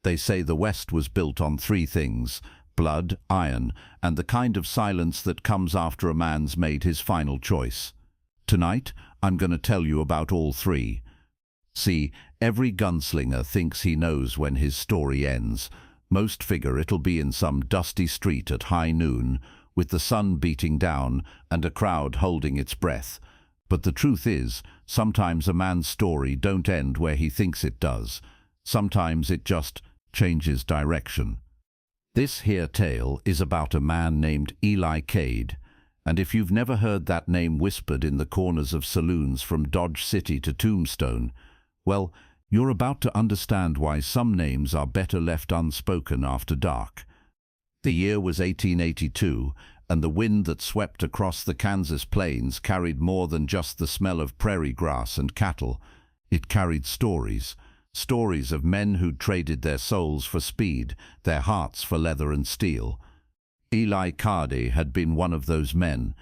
They say the West was built on three things: blood, iron, and the kind of silence that comes after a man's made his final choice. Tonight, I'm going to tell you about all three. See, every gunslinger thinks he knows when his story ends. Most figure it'll be in some dusty street at high noon, with the sun beating down and a crowd holding its breath. But the truth is, sometimes a man's story don't end where he thinks it does. Sometimes it just changes direction. This here tale is about a man named Eli Cade, and if you've never heard that name whispered in the corners of saloons from Dodge City to Tombstone, well, you're about to understand why some names are better left unspoken after dark. The year was 1882, and the wind that swept across the Kansas plains carried more than just the smell of prairie grass and cattle. It carried stories. Stories of men who'd traded their souls for speed, their hearts for leather and steel. Eli Cade had been one of those men.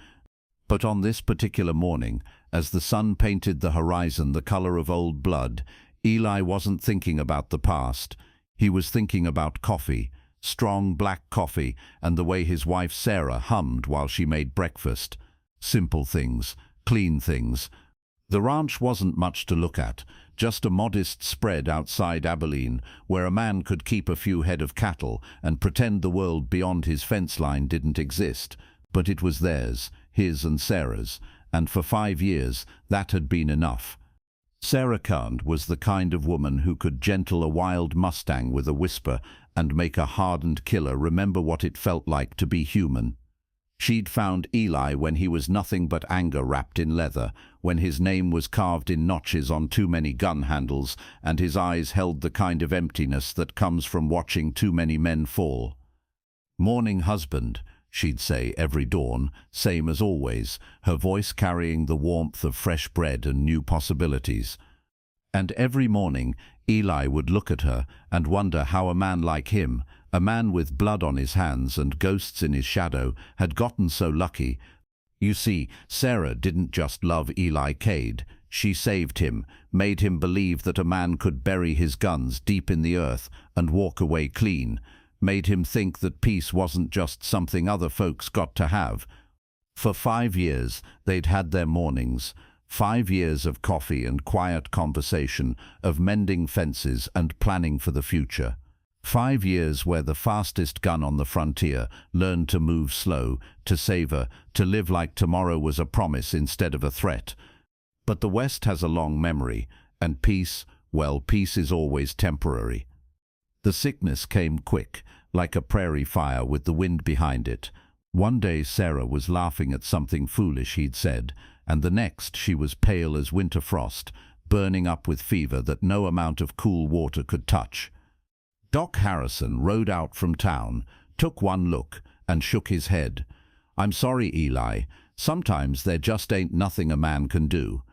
But on this particular morning, as the sun painted the horizon the color of old blood, Eli wasn't thinking about the past. He was thinking about coffee, strong black coffee, and the way his wife Sarah hummed while she made breakfast. Simple things, clean things. The ranch wasn't much to look at, just a modest spread outside Abilene where a man could keep a few head of cattle and pretend the world beyond his fence line didn't exist. But it was theirs, his and Sarah's, and for 5 years that had been enough. Sarah Cade was the kind of woman who could gentle a wild mustang with a whisper and make a hardened killer remember what it felt like to be human. She'd found Eli when he was nothing but anger wrapped in leather, when his name was carved in notches on too many gun handles, and his eyes held the kind of emptiness that comes from watching too many men fall. "Morning, husband," she'd say every dawn, same as always, her voice carrying the warmth of fresh bread and new possibilities. And every morning, Eli would look at her and wonder how a man like him, a man with blood on his hands and ghosts in his shadow, had gotten so lucky. You see, Sarah didn't just love Eli Cade. She saved him, made him believe that a man could bury his guns deep in the earth and walk away clean, made him think that peace wasn't just something other folks got to have. For 5 years, they'd had their mornings. 5 years of coffee and quiet conversation, of mending fences and planning for the future. 5 years where the fastest gun on the frontier learned to move slow, to savor, to live like tomorrow was a promise instead of a threat. But the West has a long memory, and peace, well, peace is always temporary. The sickness came quick, like a prairie fire with the wind behind it. One day Sarah was laughing at something foolish he'd said, and the next she was pale as winter frost, burning up with fever that no amount of cool water could touch. Doc Harrison rode out from town, took one look, and shook his head. "I'm sorry, Eli. Sometimes there just ain't nothing a man can do."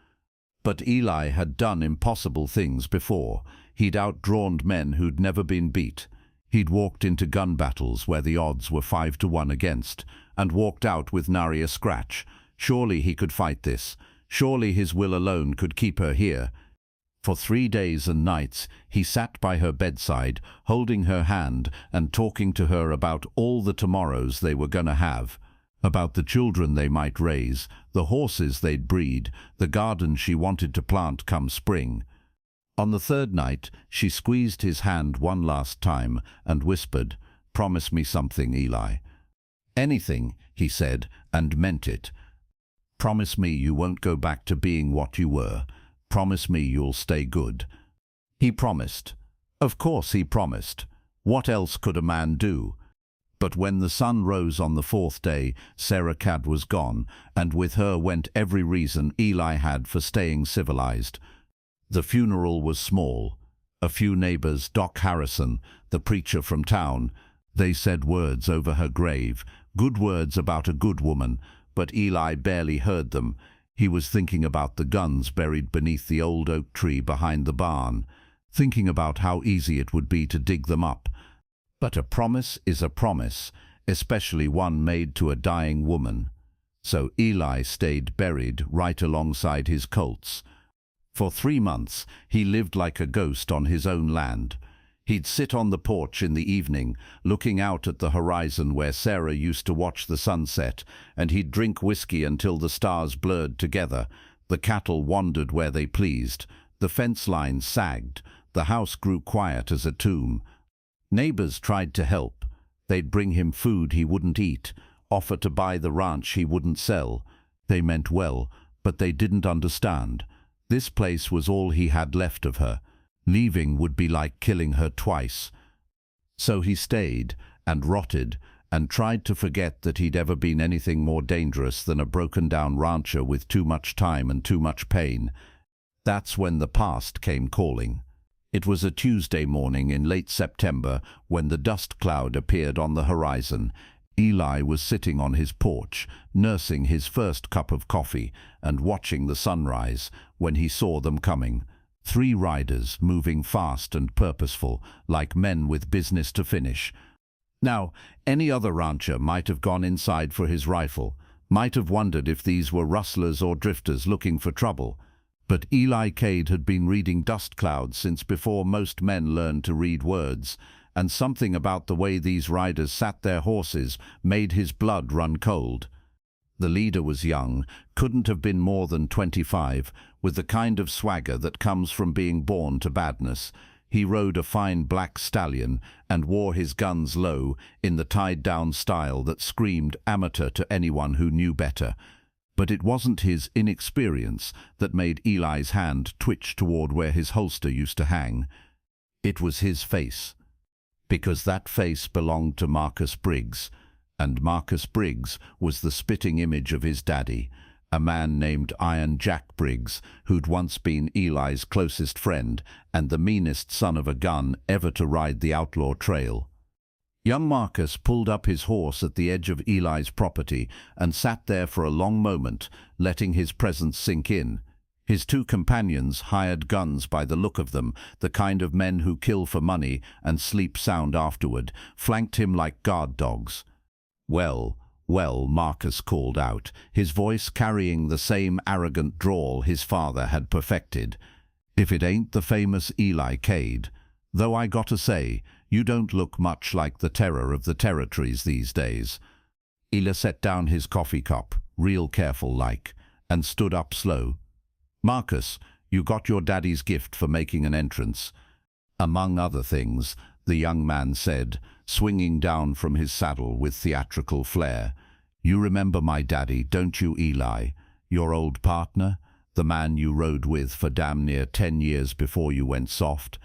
But Eli had done impossible things before. He'd outdrawn men who'd never been beat. He'd walked into gun battles where the odds were 5 to 1 against, and walked out with nary a scratch. Surely he could fight this. Surely his will alone could keep her here. For 3 days and nights he sat by her bedside, holding her hand and talking to her about all the tomorrows they were gonna have, about the children they might raise, the horses they'd breed, the garden she wanted to plant come spring. On the 3rd night she squeezed his hand one last time and whispered, "Promise me something, Eli." "Anything," he said, and meant it. "Promise me you won't go back to being what you were. Promise me you'll stay good." He promised. Of course he promised. What else could a man do? But when the sun rose on the 4th day, Sarah Cade was gone, and with her went every reason Eli had for staying civilized. The funeral was small. A few neighbors, Doc Harrison, the preacher from town, they said words over her grave, good words about a good woman, but Eli barely heard them. He was thinking about the guns buried beneath the old oak tree behind the barn, thinking about how easy it would be to dig them up. But a promise is a promise, especially one made to a dying woman. So Eli stayed buried right alongside his colts. For 3 months he lived like a ghost on his own land. He'd sit on the porch in the evening, looking out at the horizon where Sarah used to watch the sunset, and he'd drink whiskey until the stars blurred together. The cattle wandered where they pleased. The fence lines sagged. The house grew quiet as a tomb. Neighbors tried to help. They'd bring him food he wouldn't eat, offer to buy the ranch he wouldn't sell. They meant well, but they didn't understand. This place was all he had left of her. Leaving would be like killing her twice. So he stayed and rotted and tried to forget that he'd ever been anything more dangerous than a broken-down rancher with too much time and too much pain. That's when the past came calling. It was a Tuesday morning in late September when the dust cloud appeared on the horizon. Eli was sitting on his porch, nursing his first cup of coffee and watching the sunrise when he saw them coming. 3 riders, moving fast and purposeful, like men with business to finish. Now, any other rancher might have gone inside for his rifle, might have wondered if these were rustlers or drifters looking for trouble. But Eli Cade had been reading dust clouds since before most men learned to read words, and something about the way these riders sat their horses made his blood run cold. The leader was young, couldn't have been more than 25, with the kind of swagger that comes from being born to badness. He rode a fine black stallion and wore his guns low in the tied-down style that screamed amateur to anyone who knew better. But it wasn't his inexperience that made Eli's hand twitch toward where his holster used to hang. It was his face. Because that face belonged to Marcus Briggs, and Marcus Briggs was the spitting image of his daddy, a man named Iron Jack Briggs, who'd once been Eli's closest friend and the meanest son of a gun ever to ride the outlaw trail. Young Marcus pulled up his horse at the edge of Eli's property and sat there for a long moment, letting his presence sink in. His 2 companions, hired guns by the look of them, the kind of men who kill for money and sleep sound afterward, flanked him like guard dogs. "Well, well," Marcus called out, his voice carrying the same arrogant drawl his father had perfected. "If it ain't the famous Eli Cade. Though I gotta say, you don't look much like the terror of the territories these days." Eli set down his coffee cup, real careful like, and stood up slow. "Marcus, you got your daddy's gift for making an entrance." "Among other things," the young man said, swinging down from his saddle with theatrical flair. "You remember my daddy, don't you, Eli? Your old partner? The man you rode with for damn near 10 years before you went soft?"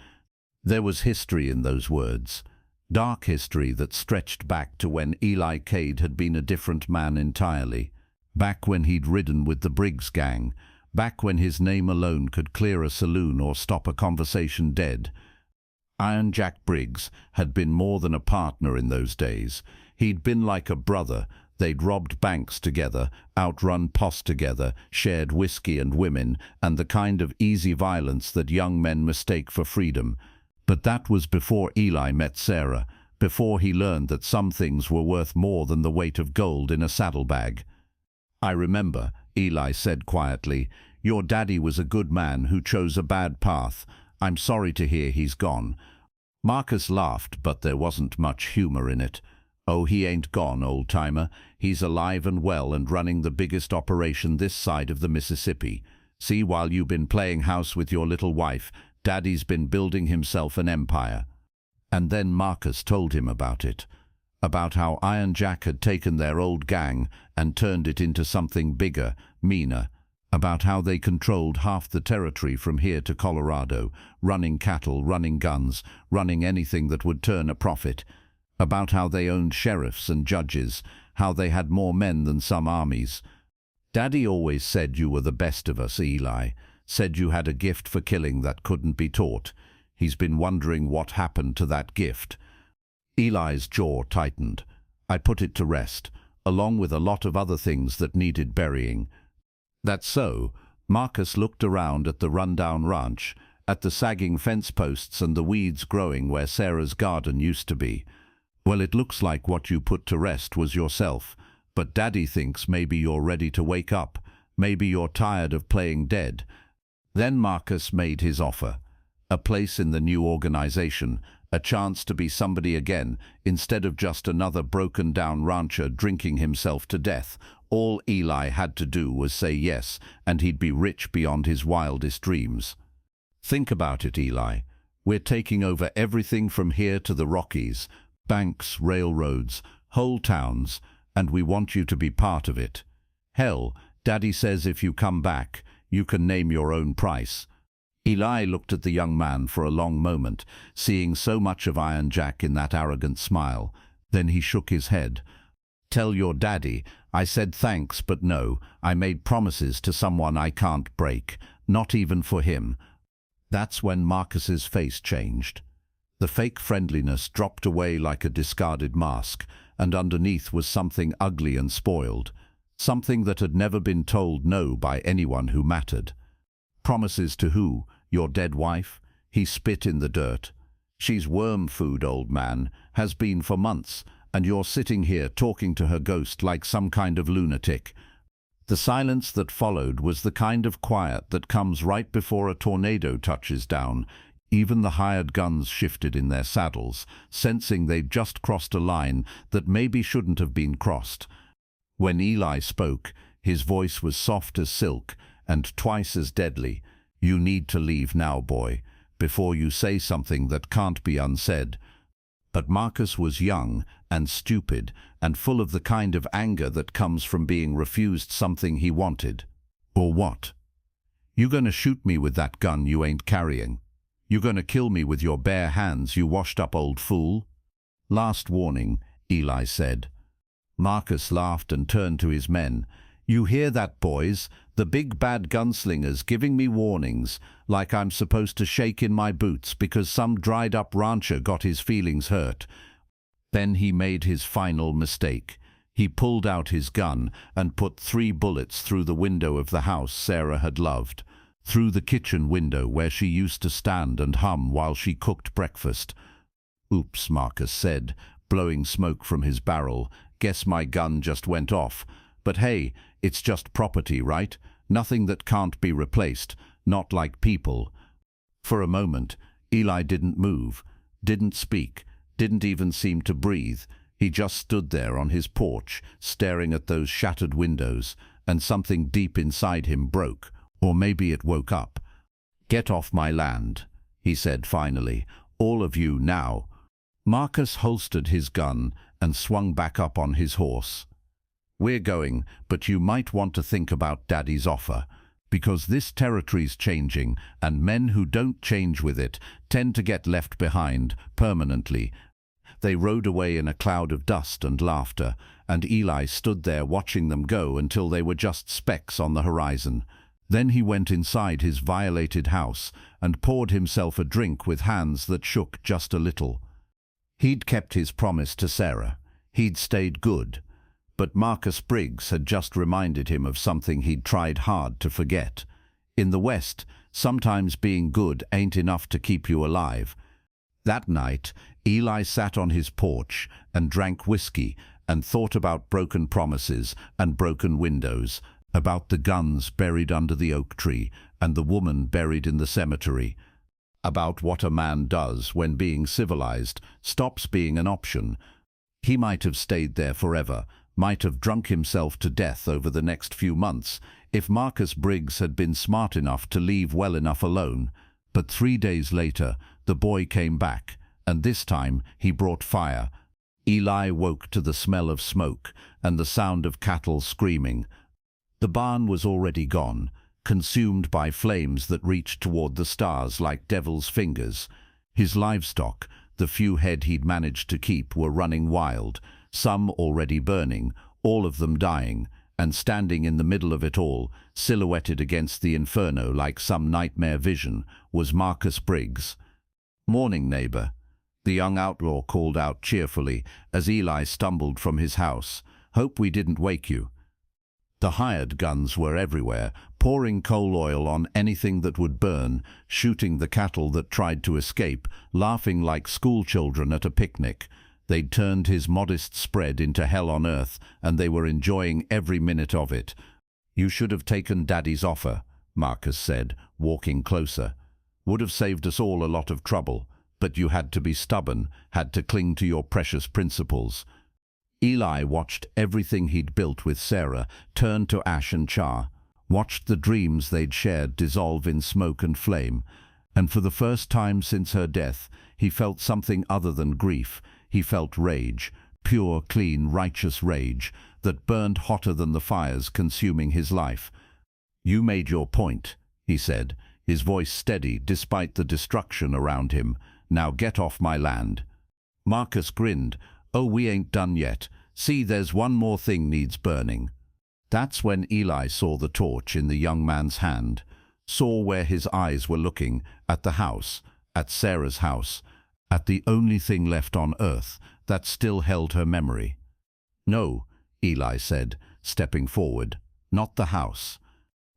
There was history in those words. Dark history that stretched back to when Eli Cade had been a different man entirely. Back when he'd ridden with the Briggs gang. Back when his name alone could clear a saloon or stop a conversation dead. Iron Jack Briggs had been more than a partner in those days. He'd been like a brother. They'd robbed banks together, outrun posse together, shared whiskey and women, and the kind of easy violence that young men mistake for freedom. But that was before Eli met Sarah, before he learned that some things were worth more than the weight of gold in a saddlebag. "I remember," Eli said quietly, "your daddy was a good man who chose a bad path. I'm sorry to hear he's gone." Marcus laughed, but there wasn't much humor in it. "Oh, he ain't gone, old-timer. He's alive and well and running the biggest operation this side of the Mississippi. See, while you've been playing house with your little wife, Daddy's been building himself an empire." And then Marcus told him about it. About how Iron Jack had taken their old gang and turned it into something bigger, meaner. About how they controlled half the territory from here to Colorado, running cattle, running guns, running anything that would turn a profit. About how they owned sheriffs and judges, how they had more men than some armies. "Daddy always said you were the best of us, Eli. Said you had a gift for killing that couldn't be taught. He's been wondering what happened to that gift." Eli's jaw tightened. "I put it to rest, along with a lot of other things that needed burying." "That's so." Marcus looked around at the rundown ranch, at the sagging fence posts and the weeds growing where Sarah's garden used to be. "Well, it looks like what you put to rest was yourself, but Daddy thinks maybe you're ready to wake up. Maybe you're tired of playing dead." Then Marcus made his offer. A place in the new organization, a chance to be somebody again, instead of just another broken-down rancher drinking himself to death. All Eli had to do was say yes, and he'd be rich beyond his wildest dreams. Think about it, Eli. We're taking over everything from here to the Rockies, banks, railroads, whole towns, and we want you to be part of it. Hell, Daddy says if you come back, you can name your own price. Eli looked at the young man for a long moment, seeing so much of Iron Jack in that arrogant smile. Then he shook his head. Tell your daddy, I said thanks, but no, I made promises to someone I can't break, not even for him. That's when Marcus's face changed. The fake friendliness dropped away like a discarded mask, and underneath was something ugly and spoiled, something that had never been told no by anyone who mattered. Promises to who? Your dead wife? He spit in the dirt. She's worm food, old man, has been for months, and you're sitting here talking to her ghost like some kind of lunatic. The silence that followed was the kind of quiet that comes right before a tornado touches down. Even the hired guns shifted in their saddles, sensing they'd just crossed a line that maybe shouldn't have been crossed. When Eli spoke, his voice was soft as silk and twice as deadly. You need to leave now, boy, before you say something that can't be unsaid. But Marcus was young and stupid and full of the kind of anger that comes from being refused something he wanted. Or what? You gonna shoot me with that gun you ain't carrying? You gonna kill me with your bare hands, you washed-up old fool? Last warning, Eli said. Marcus laughed and turned to his men. You hear that, boys? The big bad gunslinger's giving me warnings, like I'm supposed to shake in my boots because some dried-up rancher got his feelings hurt. Then he made his final mistake. He pulled out his gun and put 3 bullets through the window of the house Sarah had loved, through the kitchen window where she used to stand and hum while she cooked breakfast. Oops, Marcus said, blowing smoke from his barrel. Guess my gun just went off. But hey, it's just property, right? Nothing that can't be replaced, not like people. For a moment, Eli didn't move, didn't speak, didn't even seem to breathe. He just stood there on his porch, staring at those shattered windows, and something deep inside him broke, or maybe it woke up. Get off my land, he said finally. All of you now. Marcus holstered his gun and swung back up on his horse. We're going, but you might want to think about Daddy's offer, because this territory's changing, and men who don't change with it tend to get left behind permanently. They rode away in a cloud of dust and laughter, and Eli stood there watching them go until they were just specks on the horizon. Then he went inside his violated house and poured himself a drink with hands that shook just a little. He'd kept his promise to Sarah. He'd stayed good. But Marcus Briggs had just reminded him of something he'd tried hard to forget. In the West, sometimes being good ain't enough to keep you alive. That night, Eli sat on his porch and drank whiskey and thought about broken promises and broken windows, about the guns buried under the oak tree and the woman buried in the cemetery, about what a man does when being civilized stops being an option. He might have stayed there forever, might have drunk himself to death over the next few months if Marcus Briggs had been smart enough to leave well enough alone. But 3 days later, the boy came back, and this time he brought fire. Eli woke to the smell of smoke and the sound of cattle screaming. The barn was already gone, consumed by flames that reached toward the stars like devil's fingers. His livestock, the few head he'd managed to keep, were running wild, some already burning, all of them dying, and standing in the middle of it all, silhouetted against the inferno like some nightmare vision, was Marcus Briggs. "Morning, neighbor," the young outlaw called out cheerfully as Eli stumbled from his house. "Hope we didn't wake you." The hired guns were everywhere, pouring coal oil on anything that would burn, shooting the cattle that tried to escape, laughing like schoolchildren at a picnic. They'd turned his modest spread into hell on earth, and they were enjoying every minute of it. "You should have taken Daddy's offer," Marcus said, walking closer. "Would have saved us all a lot of trouble. But you had to be stubborn, had to cling to your precious principles. Eli watched everything he'd built with Sarah turn to ash and char, watched the dreams they'd shared dissolve in smoke and flame, and for the first time since her death, he felt something other than grief. He felt rage, pure, clean, righteous rage, that burned hotter than the fires consuming his life. "You made your point," he said, his voice steady despite the destruction around him. "Now get off my land." Marcus grinned. "Oh, we ain't done yet. See, there's one more thing needs burning." That's when Eli saw the torch in the young man's hand, saw where his eyes were looking, at the house, at Sarah's house, at the only thing left on earth that still held her memory. "No," Eli said, stepping forward, "not the house."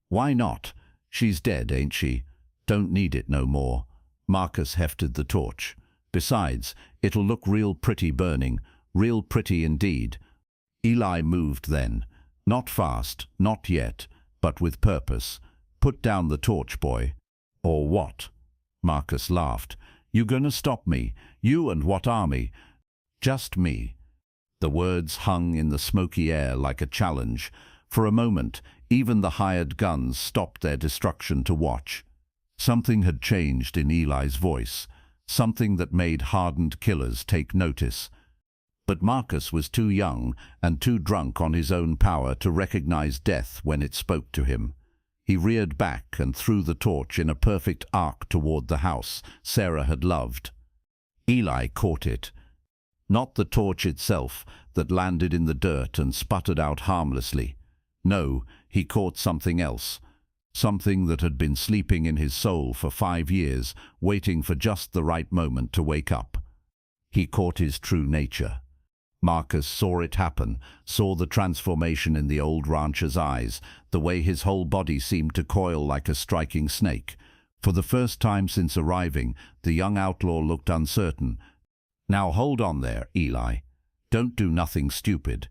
"Why not? She's dead, ain't she? Don't need it no more." Marcus hefted the torch. "Besides, it'll look real pretty burning, real pretty indeed." Eli moved then. Not fast, not yet, but with purpose. "Put down the torch, boy." "Or what?" Marcus laughed. "You gonna stop me? You and what army?" "Just me." The words hung in the smoky air like a challenge. For a moment, even the hired guns stopped their destruction to watch. Something had changed in Eli's voice, something that made hardened killers take notice. But Marcus was too young and too drunk on his own power to recognize death when it spoke to him. He reared back and threw the torch in a perfect arc toward the house Sarah had loved. Eli caught it. Not the torch itself that landed in the dirt and sputtered out harmlessly. No, he caught something else. Something that had been sleeping in his soul for 5 years, waiting for just the right moment to wake up. He caught his true nature. Marcus saw it happen, saw the transformation in the old rancher's eyes, the way his whole body seemed to coil like a striking snake. For the first time since arriving, the young outlaw looked uncertain. "Now hold on there, Eli. Don't do nothing stupid."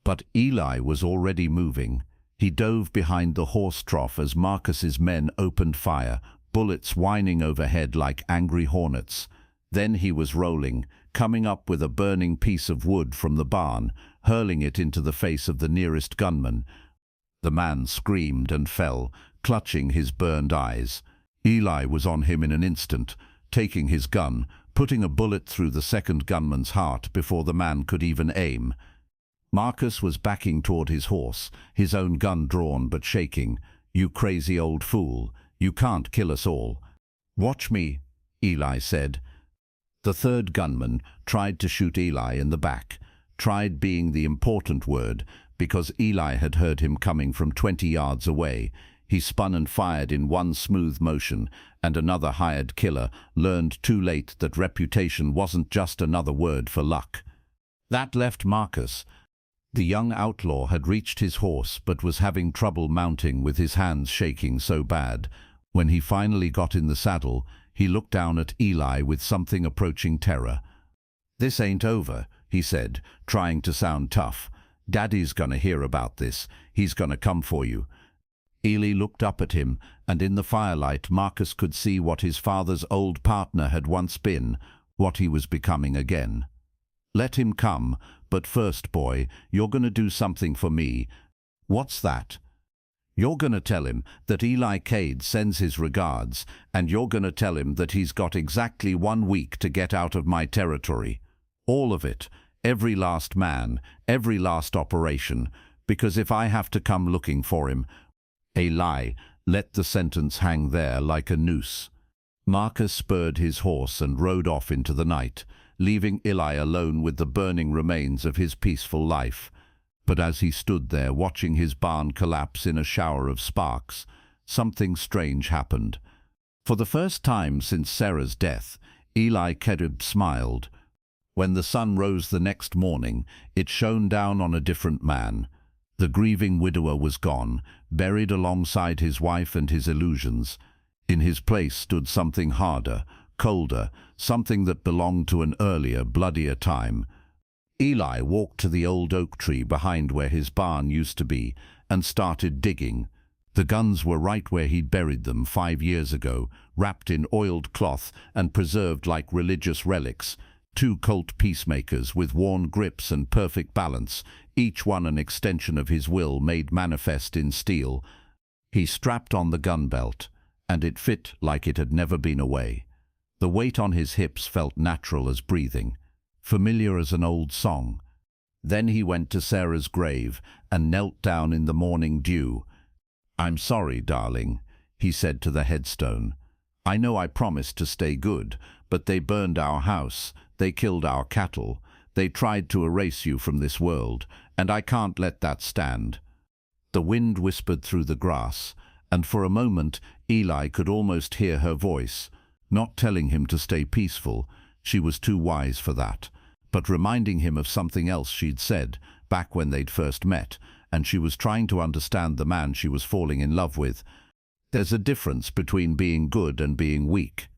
But Eli was already moving. He dove behind the horse trough as Marcus's men opened fire, bullets whining overhead like angry hornets. Then he was rolling, coming up with a burning piece of wood from the barn, hurling it into the face of the nearest gunman. The man screamed and fell, clutching his burned eyes. Eli was on him in an instant, taking his gun, putting a bullet through the second gunman's heart before the man could even aim. Marcus was backing toward his horse, his own gun drawn but shaking. "You crazy old fool. You can't kill us all." "Watch me," Eli said. The third gunman tried to shoot Eli in the back, tried being the important word, because Eli had heard him coming from 20 yards away. He spun and fired in one smooth motion, and another hired killer learned too late that reputation wasn't just another word for luck. That left Marcus. The young outlaw had reached his horse but was having trouble mounting with his hands shaking so bad. When he finally got in the saddle, he looked down at Eli with something approaching terror. "This ain't over," he said, trying to sound tough. "Daddy's gonna hear about this. He's gonna come for you." Eli looked up at him, and in the firelight Marcus could see what his father's old partner had once been, what he was becoming again. "Let him come, but first, boy, you're gonna do something for me." "What's that?" "You're gonna tell him that Eli Cade sends his regards, and you're gonna tell him that he's got exactly 1 week to get out of my territory. All of it, every last man, every last operation, because if I have to come looking for him..." Eli let the sentence hang there like a noose. Marcus spurred his horse and rode off into the night, leaving Eli alone with the burning remains of his peaceful life. But as he stood there watching his barn collapse in a shower of sparks, something strange happened. For the first time since Sarah's death, Eli Cade smiled. When the sun rose the next morning, it shone down on a different man. The grieving widower was gone, buried alongside his wife and his illusions. In his place stood something harder, colder, something that belonged to an earlier, bloodier time. Eli walked to the old oak tree behind where his barn used to be and started digging. The guns were right where he'd buried them 5 years ago, wrapped in oiled cloth and preserved like religious relics. 2 Colt peacemakers with worn grips and perfect balance, each one an extension of his will made manifest in steel. He strapped on the gun belt, and it fit like it had never been away. The weight on his hips felt natural as breathing, familiar as an old song. Then he went to Sarah's grave and knelt down in the morning dew. "I'm sorry, darling," he said to the headstone. "I know I promised to stay good, but they burned our house, they killed our cattle, they tried to erase you from this world, and I can't let that stand." The wind whispered through the grass, and for a moment Eli could almost hear her voice, not telling him to stay peaceful, she was too wise for that, but reminding him of something else she'd said back when they'd first met, and she was trying to understand the man she was falling in love with. "There's a difference between being good and being weak.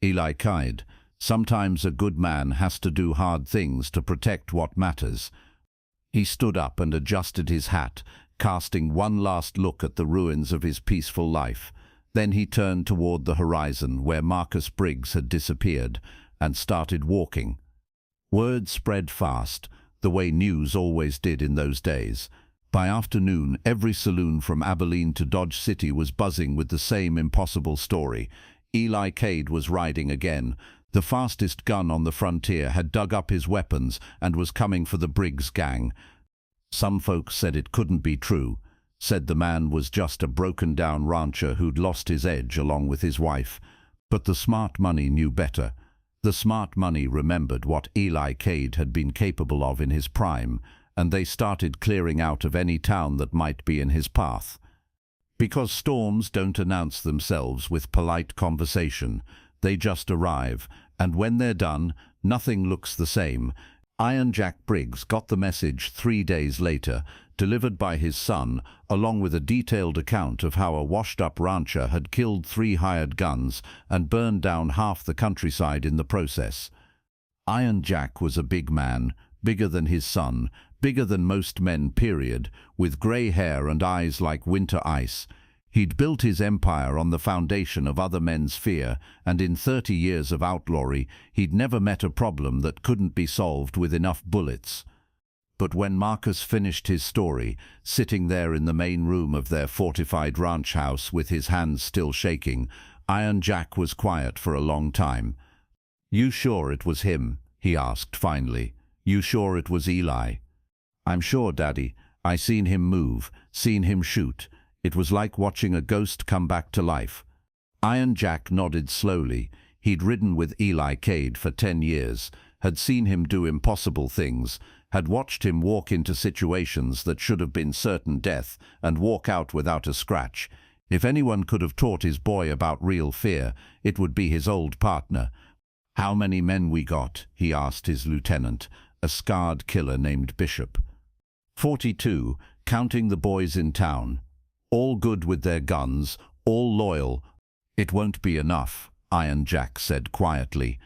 Eli Cade, sometimes a good man has to do hard things to protect what matters." He stood up and adjusted his hat, casting one last look at the ruins of his peaceful life. Then he turned toward the horizon where Marcus Briggs had disappeared and started walking. Word spread fast, the way news always did in those days. By afternoon, every saloon from Abilene to Dodge City was buzzing with the same impossible story. Eli Cade was riding again. The fastest gun on the frontier had dug up his weapons and was coming for the Briggs gang. Some folks said it couldn't be true, said the man was just a broken-down rancher who'd lost his edge along with his wife. But the smart money knew better. The smart money remembered what Eli Cade had been capable of in his prime, and they started clearing out of any town that might be in his path. Because storms don't announce themselves with polite conversation, they just arrive, and when they're done, nothing looks the same. Iron Jack Briggs got the message 3 days later, delivered by his son, along with a detailed account of how a washed-up rancher had killed 3 hired guns and burned down half the countryside in the process. Iron Jack was a big man, bigger than his son, bigger than most men, period, with grey hair and eyes like winter ice. He'd built his empire on the foundation of other men's fear, and in 30 years of outlawry, he'd never met a problem that couldn't be solved with enough bullets. But when Marcus finished his story, sitting there in the main room of their fortified ranch house with his hands still shaking, Iron Jack was quiet for a long time. "You sure it was him?" he asked finally. "You sure it was Eli?" "I'm sure, Daddy. I seen him move, seen him shoot. It was like watching a ghost come back to life." Iron Jack nodded slowly. He'd ridden with Eli Cade for 10 years, had seen him do impossible things, had watched him walk into situations that should have been certain death and walk out without a scratch. If anyone could have taught his boy about real fear, it would be his old partner. "How many men we got?" he asked his lieutenant, a scarred killer named Bishop. 42, counting the boys in town. All good with their guns, all loyal. "It won't be enough," Iron Jack said quietly.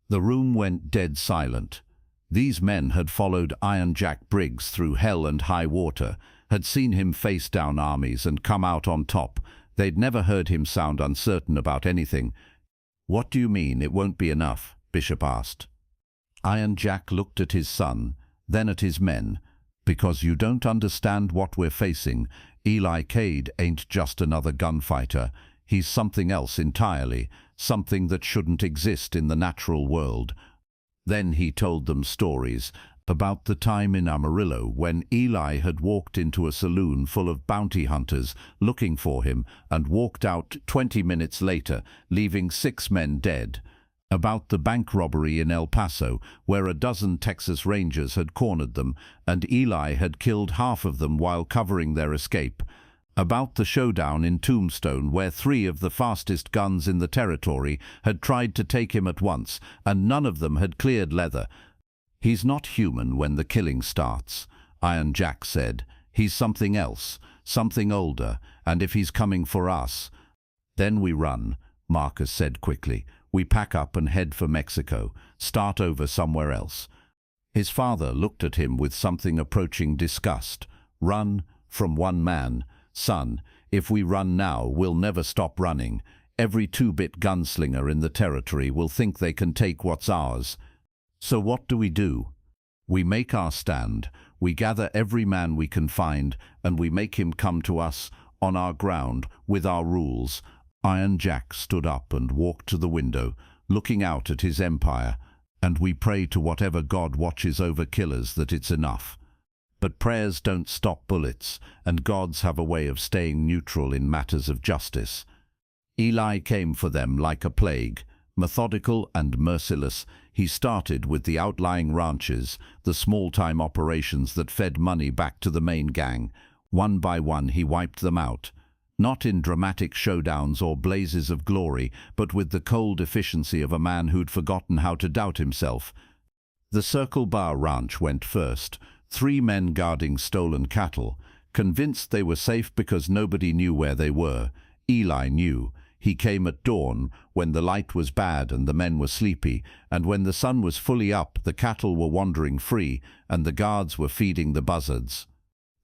The room went dead silent. These men had followed Iron Jack Briggs through hell and high water, had seen him face down armies and come out on top. They'd never heard him sound uncertain about anything. "What do you mean, it won't be enough?" Bishop asked. Iron Jack looked at his son, then at his men. "Because you don't understand what we're facing. Eli Cade ain't just another gunfighter. He's something else entirely, something that shouldn't exist in the natural world." Then he told them stories about the time in Amarillo when Eli had walked into a saloon full of bounty hunters looking for him and walked out 20 minutes later, leaving 6 men dead. About the bank robbery in El Paso, where a dozen Texas Rangers had cornered them, and Eli had killed half of them while covering their escape. About the showdown in Tombstone, where 3 of the fastest guns in the territory had tried to take him at once, and none of them had cleared leather. "He's not human when the killing starts," Iron Jack said. "He's something else, something older, and if he's coming for us—" "Then we run," Marcus said quickly. "We pack up and head for Mexico, start over somewhere else." His father looked at him with something approaching disgust. Run from one man? Son, If we run now, we'll never stop running. Every two-bit gunslinger in the territory will think they can take what's ours. So what do? We make our stand. We gather every man we can find, and we make him come to us, on our ground, with our rules." Iron Jack stood up and walked to the window, looking out at his empire. "And we pray to whatever God watches over killers that it's enough. But prayers don't stop bullets, and gods have a way of staying neutral in matters of justice." Eli came for them like a plague. Methodical and merciless, he started with the outlying ranches, the small-time operations that fed money back to the main gang. One by one he wiped them out. Not in dramatic showdowns or blazes of glory, but with the cold efficiency of a man who'd forgotten how to doubt himself. The Circle Bar Ranch went first, 3 men guarding stolen cattle, convinced they were safe because nobody knew where they were. Eli knew. He came at dawn, when the light was bad and the men were sleepy, and when the sun was fully up, the cattle were wandering free, and the guards were feeding the buzzards.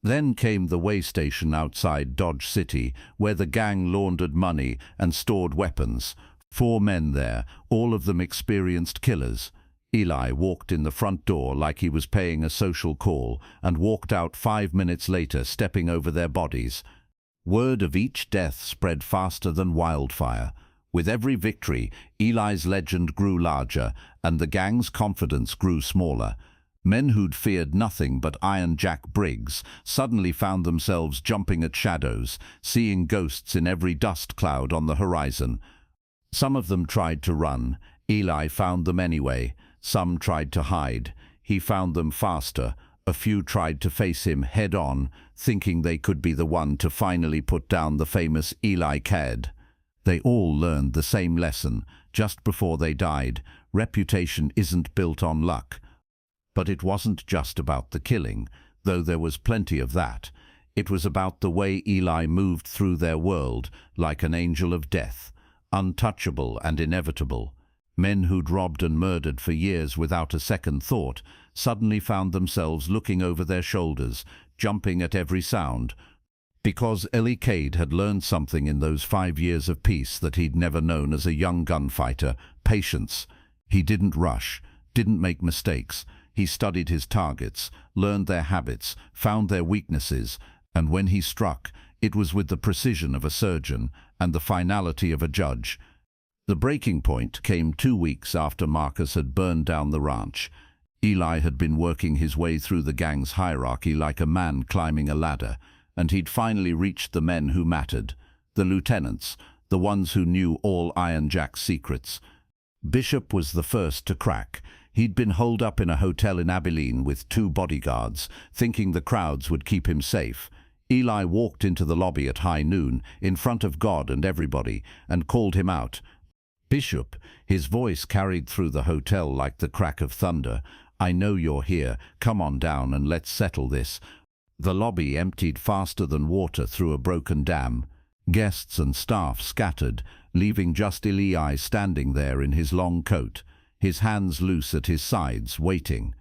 Then came the way station outside Dodge City, where the gang laundered money and stored weapons. 4 men there, all of them experienced killers. Eli walked in the front door like he was paying a social call, and walked out 5 minutes later, stepping over their bodies. Word of each death spread faster than wildfire. With every victory, Eli's legend grew larger, and the gang's confidence grew smaller. Men who'd feared nothing but Iron Jack Briggs suddenly found themselves jumping at shadows, seeing ghosts in every dust cloud on the horizon. Some of them tried to run. Eli found them anyway. Some tried to hide. He found them faster. A few tried to face him head-on, thinking they could be the one to finally put down the famous Eli Cade. They all learned the same lesson, just before they died. Reputation isn't built on luck. But it wasn't just about the killing, though there was plenty of that. It was about the way Eli moved through their world, like an angel of death, untouchable and inevitable. Men who'd robbed and murdered for years without a second thought suddenly found themselves looking over their shoulders, jumping at every sound. Because Eli Cade had learned something in those 5 years of peace that he'd never known as a young gunfighter: patience. He didn't rush, didn't make mistakes. He studied his targets, learned their habits, found their weaknesses, and when he struck, it was with the precision of a surgeon and the finality of a judge. The breaking point came 2 weeks after Marcus had burned down the ranch. Eli had been working his way through the gang's hierarchy like a man climbing a ladder, and he'd finally reached the men who mattered, the lieutenants, the ones who knew all Iron Jack's secrets. Bishop was the first to crack. He'd been holed up in a hotel in Abilene with 2 bodyguards, thinking the crowds would keep him safe. Eli walked into the lobby at high noon, in front of God and everybody, and called him out. "Bishop," his voice carried through the hotel like the crack of thunder, "I know you're here. Come on down and let's settle this." The lobby emptied faster than water through a broken dam. Guests and staff scattered, leaving just Eli standing there in his long coat, his hands loose at his sides, waiting.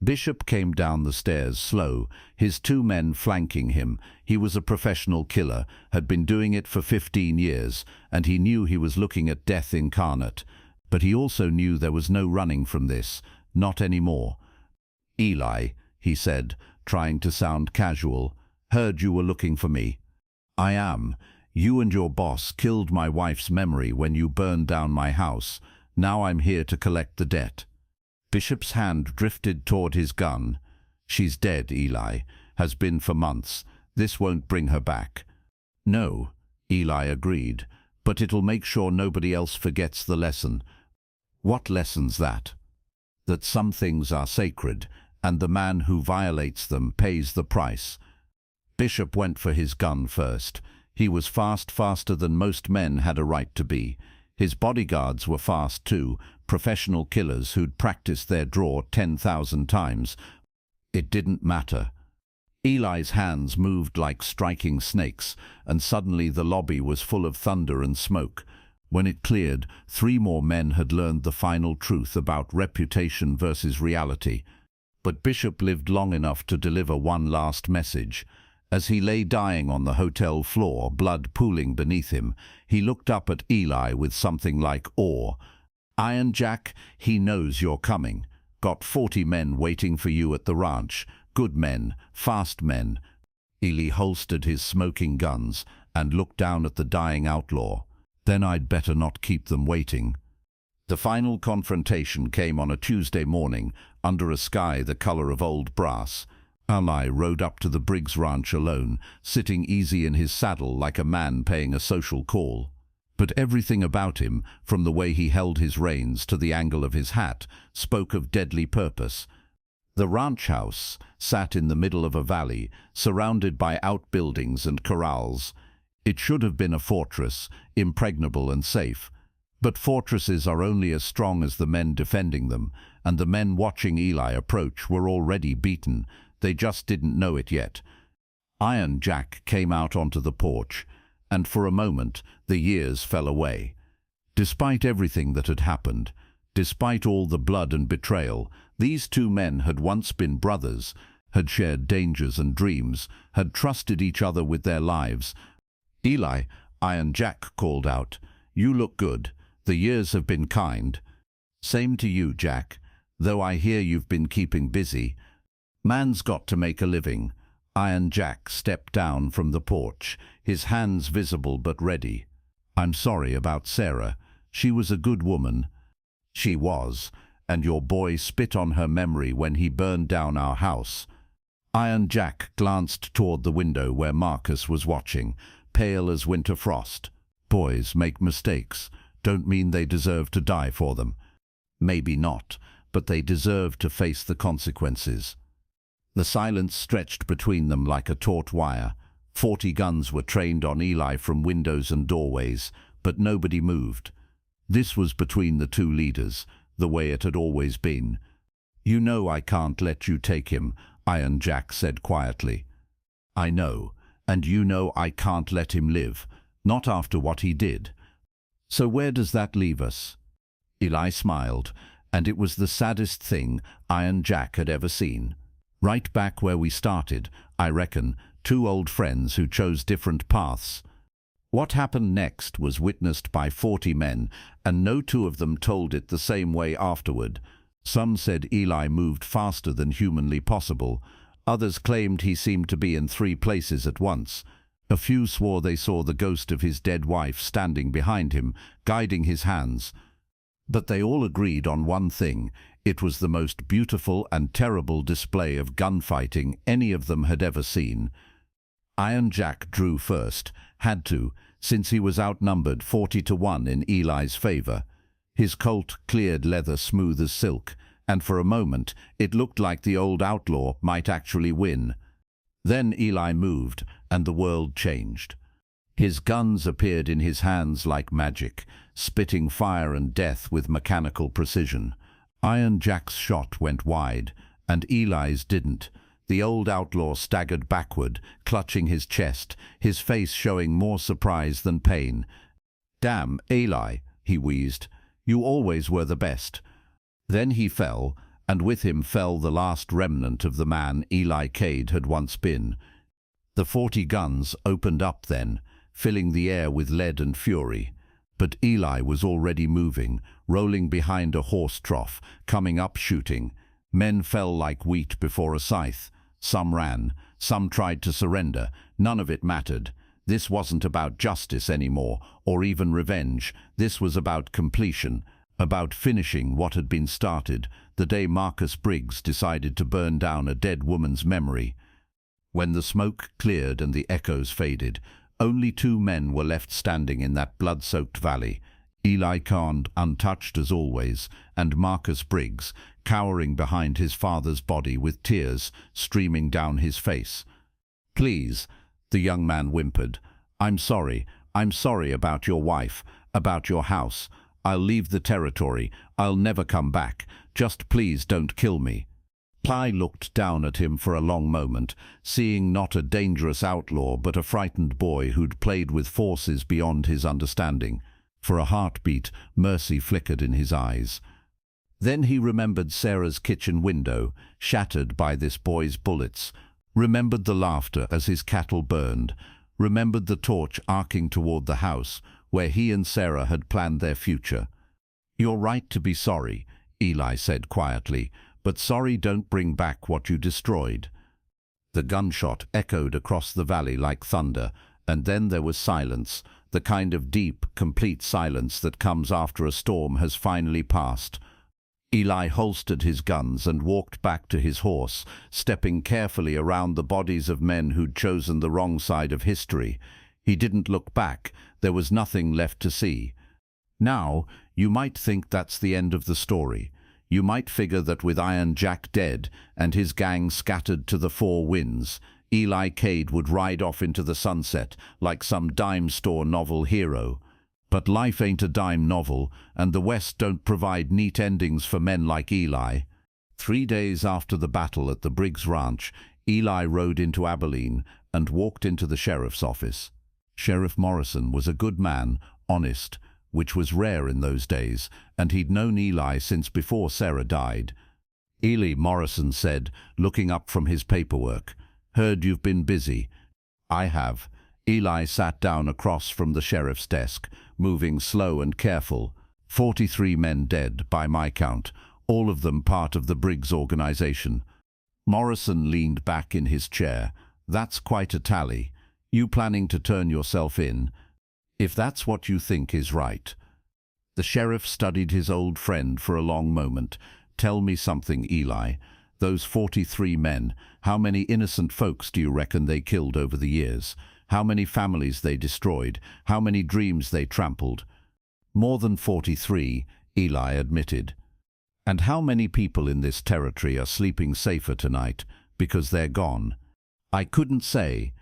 Bishop came down the stairs slow, his 2 men flanking him. He was a professional killer, had been doing it for 15 years, and he knew he was looking at death incarnate. But he also knew there was no running from this, not anymore. "Eli," he said, trying to sound casual, "heard you were looking for me." "I am. You and your boss killed my wife's memory when you burned down my house. Now I'm here to collect the debt." Bishop's hand drifted toward his gun. "She's dead, Eli. Has been for months. This won't bring her back." "No," Eli agreed, "but it'll make sure nobody else forgets the lesson." "What lesson's that?" "That some things are sacred, and the man who violates them pays the price." Bishop went for his gun first. He was faster than most men had a right to be. His bodyguards were fast too, professional killers who'd practiced their draw 10,000 times. It didn't matter. Eli's hands moved like striking snakes, and suddenly the lobby was full of thunder and smoke. When it cleared, 3 more men had learned the final truth about reputation versus reality. But Bishop lived long enough to deliver one last message. As he lay dying on the hotel floor, blood pooling beneath him, he looked up at Eli with something like awe. "Iron Jack, he knows you're coming. Got 40 men waiting for you at the ranch. Good men, fast men." Eli holstered his smoking guns and looked down at the dying outlaw. "Then I'd better not keep them waiting." The final confrontation came on a Tuesday morning, under a sky the color of old brass. Eli rode up to the Briggs Ranch alone, sitting easy in his saddle like a man paying a social call. But everything about him, from the way he held his reins to the angle of his hat, spoke of deadly purpose. The ranch house sat in the middle of a valley, surrounded by outbuildings and corrals. It should have been a fortress, impregnable and safe. But fortresses are only as strong as the men defending them, and the men watching Eli approach were already beaten. They just didn't know it yet. Iron Jack came out onto the porch, and for a moment the years fell away. Despite everything that had happened, despite all the blood and betrayal, these two men had once been brothers, had shared dangers and dreams, had trusted each other with their lives. "Eli," Iron Jack called out, "you look good. The years have been kind." "Same to you, Jack, though I hear you've been keeping busy." "Man's got to make a living." Iron Jack stepped down from the porch, his hands visible but ready. "I'm sorry about Sarah. She was a good woman." "She was, and your boy spit on her memory when he burned down our house." Iron Jack glanced toward the window where Marcus was watching, pale as winter frost. "Boys make mistakes. Don't mean they deserve to die for them." "Maybe not, but they deserve to face the consequences." The silence stretched between them like a taut wire. 40 guns were trained on Eli from windows and doorways, but nobody moved. This was between the two leaders, the way it had always been. "You know I can't let you take him," Iron Jack said quietly. "I know, and you know I can't let him live, not after what he did. So where does that leave us?" Eli smiled, and it was the saddest thing Iron Jack had ever seen. "Right back where we started, I reckon, two old friends who chose different paths." What happened next was witnessed by 40 men, and no two of them told it the same way afterward. Some said Eli moved faster than humanly possible. Others claimed he seemed to be in 3 places at once. A few swore they saw the ghost of his dead wife standing behind him, guiding his hands. But they all agreed on one thing: it was the most beautiful and terrible display of gunfighting any of them had ever seen. Iron Jack drew first, had to, since he was outnumbered 40-1 in Eli's favor. His Colt cleared leather smooth as silk, and for a moment it looked like the old outlaw might actually win. Then Eli moved, and the world changed. His guns appeared in his hands like magic, spitting fire and death with mechanical precision. Iron Jack's shot went wide, and Eli's didn't. The old outlaw staggered backward, clutching his chest, his face showing more surprise than pain. "Damn, Eli," he wheezed. "You always were the best." Then he fell, and with him fell the last remnant of the man Eli Cade had once been. The 40 guns opened up then, filling the air with lead and fury. But Eli was already moving, rolling behind a horse trough, coming up shooting. Men fell like wheat before a scythe. Some ran, some tried to surrender. None of it mattered. This wasn't about justice anymore, or even revenge. This was about completion, about finishing what had been started the day Marcus Briggs decided to burn down a dead woman's memory. When the smoke cleared and the echoes faded, only 2 men were left standing in that blood-soaked valley. Eli Cade, untouched as always, and Marcus Briggs, cowering behind his father's body with tears streaming down his face. "Please," the young man whimpered. I'm sorry about your wife, about your house. I'll leave the territory. I'll never come back. Just please don't kill me." Eli looked down at him for a long moment, seeing not a dangerous outlaw but a frightened boy who'd played with forces beyond his understanding. For a heartbeat, mercy flickered in his eyes. Then he remembered Sarah's kitchen window, shattered by this boy's bullets. remembered the laughter as his cattle burned, remembered the torch arcing toward the house where he and Sarah had planned their future. "You're right to be sorry," Eli said quietly, "but sorry don't bring back what you destroyed." The gunshot echoed across the valley like thunder, and then there was silence, the kind of deep, complete silence that comes after a storm has finally passed. Eli holstered his guns and walked back to his horse, stepping carefully around the bodies of men who'd chosen the wrong side of history. He didn't look back. There was nothing left to see. Now, you might think that's the end of the story. You might figure that with Iron Jack dead and his gang scattered to the four winds, Eli Cade would ride off into the sunset like some dime store novel hero. But life ain't a dime novel, and the West don't provide neat endings for men like Eli. 3 days after the battle at the Briggs Ranch, Eli rode into Abilene and walked into the sheriff's office. Sheriff Morrison was a good man, honest, which was rare in those days, and he'd known Eli since before Sarah died. "Eli," Morrison said, looking up from his paperwork, "heard you've been busy." "I have." Eli sat down across from the sheriff's desk, moving slow and careful. 43 men dead, by my count, all of them part of the Briggs organization. Morrison leaned back in his chair. "That's quite a tally. You planning to turn yourself in? If that's what you think is right." The sheriff studied his old friend for a long moment. "Tell me something, Eli. Those 43 men, how many innocent folks do you reckon they killed over the years? How many families they destroyed? How many dreams they trampled?" "More than 43, Eli admitted. "And how many people in this territory are sleeping safer tonight because they're gone?" "I couldn't say."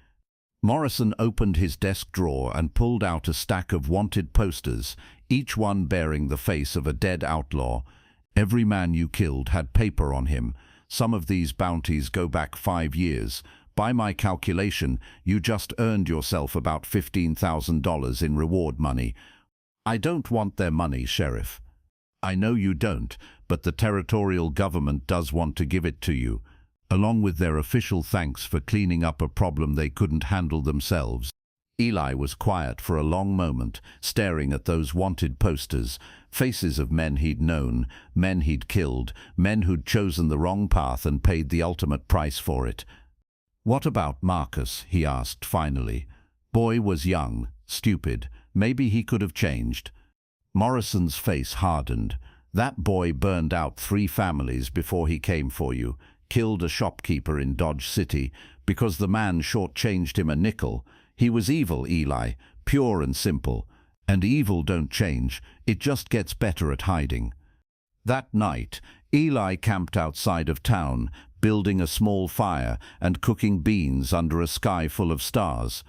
Morrison opened his desk drawer and pulled out a stack of wanted posters, each one bearing the face of a dead outlaw. "Every man you killed had paper on him. Some of these bounties go back 5 years. By my calculation, you just earned yourself about $15,000 in reward money." "I don't want their money, Sheriff." "I know you don't, but the territorial government does want to give it to you, along with their official thanks for cleaning up a problem they couldn't handle themselves." Eli was quiet for a long moment, staring at those wanted posters, faces of men he'd known, men he'd killed, men who'd chosen the wrong path and paid the ultimate price for it. "What about Marcus?" he asked finally. "Boy was young, stupid. Maybe he could have changed." Morrison's face hardened. "That boy burned out 3 families before he came for you, killed a shopkeeper in Dodge City because the man shortchanged him a nickel. He was evil, Eli, pure and simple. And evil don't change, it just gets better at hiding." That night, Eli camped outside of town, building a small fire and cooking beans under a sky full of stars.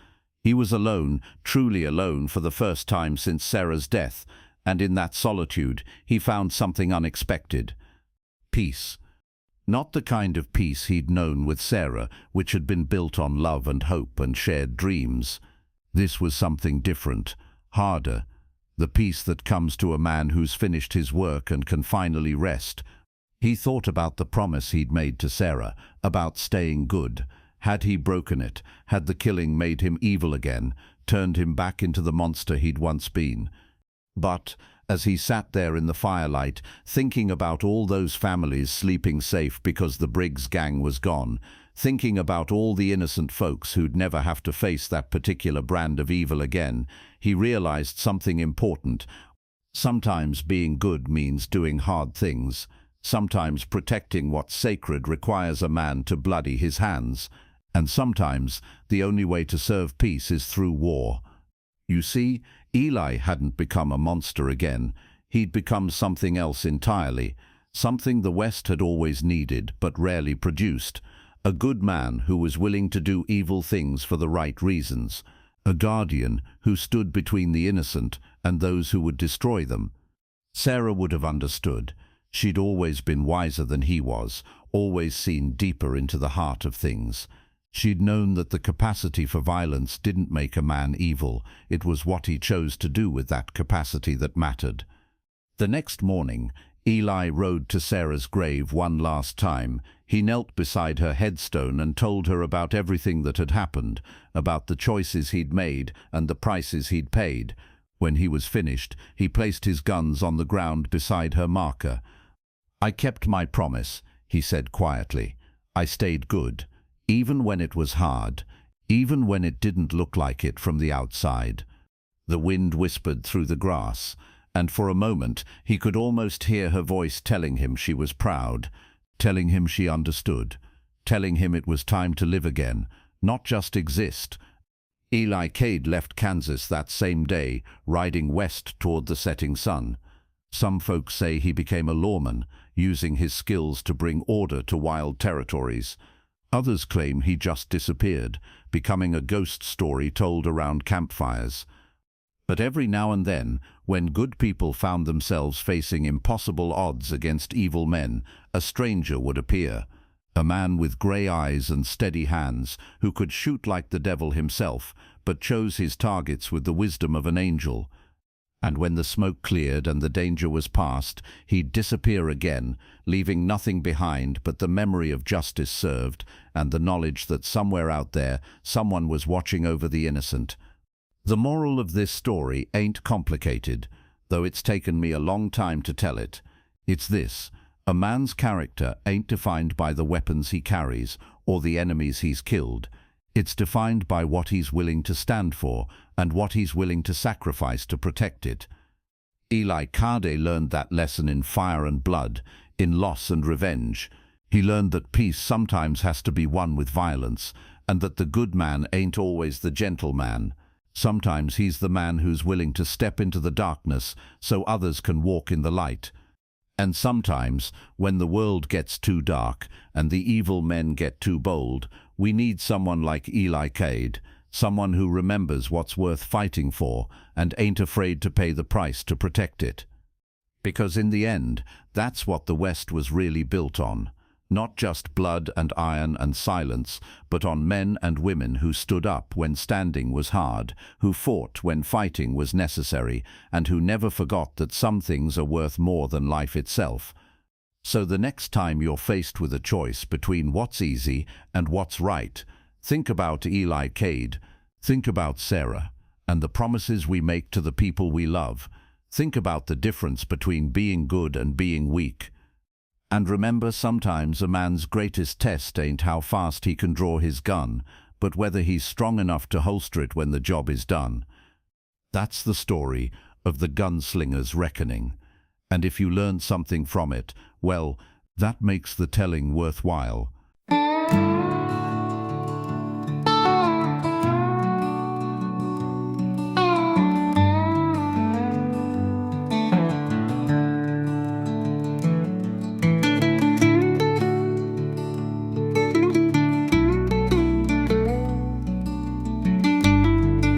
He was alone, truly alone for the first time since Sarah's death, and in that solitude he found something unexpected. Peace. Not the kind of peace he'd known with Sarah, which had been built on love and hope and shared dreams. This was something different, harder. The peace that comes to a man who's finished his work and can finally rest. He thought about the promise he'd made to Sarah, about staying good. Had he broken it? Had the killing made him evil again, turned him back into the monster he'd once been? But as he sat there in the firelight, thinking about all those families sleeping safe because the Briggs gang was gone, thinking about all the innocent folks who'd never have to face that particular brand of evil again, he realized something important. Sometimes being good means doing hard things. Sometimes protecting what's sacred requires a man to bloody his hands. And sometimes the only way to serve peace is through war. You see, Eli hadn't become a monster again. He'd become something else entirely, something the West had always needed but rarely produced. A good man who was willing to do evil things for the right reasons. A guardian who stood between the innocent and those who would destroy them. Sarah would have understood. She'd always been wiser than he was, always seen deeper into the heart of things. She'd known that the capacity for violence didn't make a man evil. It was what he chose to do with that capacity that mattered. The next morning, Eli rode to Sarah's grave one last time. He knelt beside her headstone and told her about everything that had happened, about the choices he'd made and the prices he'd paid. When he was finished, he placed his guns on the ground beside her marker. "I kept my promise," he said quietly. "I stayed good, even when it was hard, even when it didn't look like it from the outside." The wind whispered through the grass, and for a moment he could almost hear her voice telling him she was proud, telling him she understood, telling him it was time to live again, not just exist. Eli Cade left Kansas that same day, riding west toward the setting sun. Some folks say he became a lawman, using his skills to bring order to wild territories. Others claim he just disappeared, becoming a ghost story told around campfires. But every now and then, when good people found themselves facing impossible odds against evil men, a stranger would appear. A man with grey eyes and steady hands, who could shoot like the devil himself, but chose his targets with the wisdom of an angel. And when the smoke cleared and the danger was past, he'd disappear again, leaving nothing behind but the memory of justice served and the knowledge that somewhere out there someone was watching over the innocent. The moral of this story ain't complicated, though it's taken me a long time to tell it. It's this: a man's character ain't defined by the weapons he carries or the enemies he's killed. It's defined by what he's willing to stand for and what he's willing to sacrifice to protect it. Eli Cade learned that lesson in Fire and Blood, in Loss and Revenge. He learned that peace sometimes has to be won with violence, and that the good man ain't always the gentle man. Sometimes he's the man who's willing to step into the darkness so others can walk in the light. And sometimes, when the world gets too dark and the evil men get too bold, we need someone like Eli Cade, someone who remembers what's worth fighting for and ain't afraid to pay the price to protect it. Because in the end, that's what the West was really built on. Not just blood and iron and silence, but on men and women who stood up when standing was hard, who fought when fighting was necessary, and who never forgot that some things are worth more than life itself. So the next time you're faced with a choice between what's easy and what's right, think about Eli Cade, think about Sarah, and the promises we make to the people we love. Think about the difference between being good and being weak. And remember, sometimes a man's greatest test ain't how fast he can draw his gun, but whether he's strong enough to holster it when the job is done. That's the story of the Gunslinger's reckoning. And if you learn something from it, well, that makes the telling worthwhile.